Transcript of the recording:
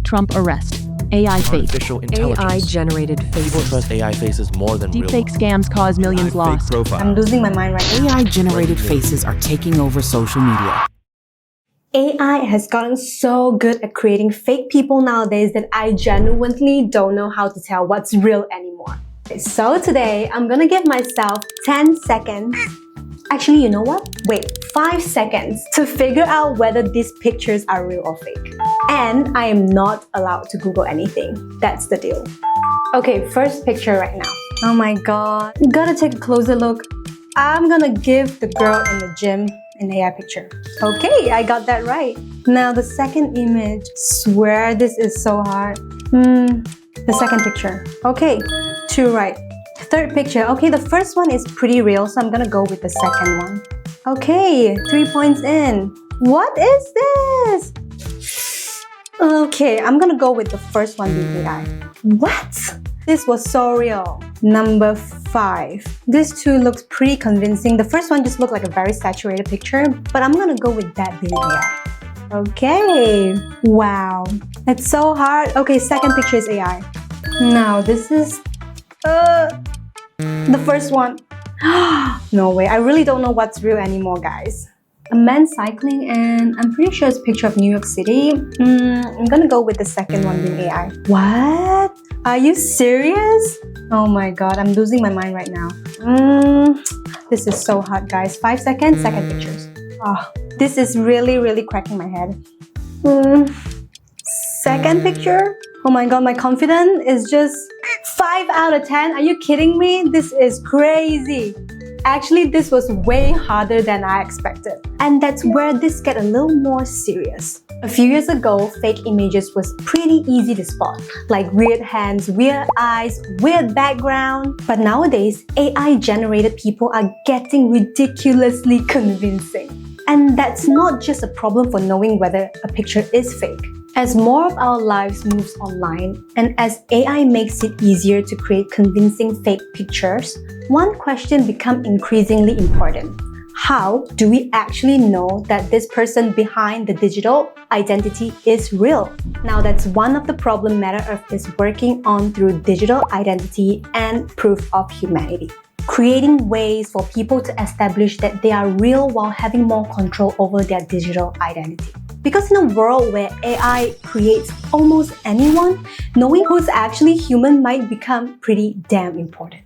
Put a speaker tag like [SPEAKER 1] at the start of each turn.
[SPEAKER 1] Trump arrest. AI fake.
[SPEAKER 2] Artificial intelligence.
[SPEAKER 3] AI-generated
[SPEAKER 2] People
[SPEAKER 3] faces.
[SPEAKER 2] trust AI faces more than real
[SPEAKER 1] Deepfake
[SPEAKER 2] ones.
[SPEAKER 1] scams cause millions
[SPEAKER 2] Fake
[SPEAKER 1] lost.
[SPEAKER 2] profiles.
[SPEAKER 4] I'm losing my mind right now.
[SPEAKER 5] AI-generated faces are taking over social media.
[SPEAKER 4] AI has gotten so good at creating fake people nowadays that I genuinely don't know how to tell what's real anymore. So today, I'm gonna give myself 10 seconds. Actually, you know what? Wait, 5 seconds to figure out whether these pictures are real or fake. And I am not allowed to Google anything. That's the deal. Okay, first picture right now. Oh my god. Gotta take a closer look. I'm gonna give the girl in the gym an AI picture. Okay, I got that right. Now the second image. Swear this is so hard. The second picture. Okay, 2 right. Third picture. Okay, the first one is pretty real, so I'm gonna go with the second one. Okay, 3 points in. What is this? Okay, I'm gonna go with the first one being AI. What? This was so real. Number 5. This two looks pretty convincing. The first one just looked like a very saturated picture, but I'm gonna go with that being AI. Okay, wow. It's so hard. Okay, second picture is AI. Now this is the first one. No way, I really don't know what's real anymore, guys. A man cycling, and I'm pretty sure it's a picture of New York City. I'm gonna go with the second one being AI. What? Are you serious? Oh my god, I'm losing my mind right now. This is so hard, guys. 5 seconds, second pictures. Oh, this is really cracking my head. Second picture? Oh my god, my confidence is just 5 out of 10. Are you kidding me? This is crazy. Actually, this was way harder than I expected. And that's where this gets a little more serious. A few years ago, fake images was pretty easy to spot, like weird hands, weird eyes, weird background. But nowadays, AI-generated people are getting ridiculously convincing. And that's not just a problem for knowing whether a picture is fake. As more of our lives moves online, and as AI makes it easier to create convincing fake pictures, one question becomes increasingly important. How do we actually know that this person behind the digital identity is real? Now that's one of the problem Meta Earth is working on through digital identity and proof of humanity. Creating ways for people to establish that they are real while having more control over their digital identity. Because in a world where AI creates almost anyone, knowing who's actually human might become pretty damn important.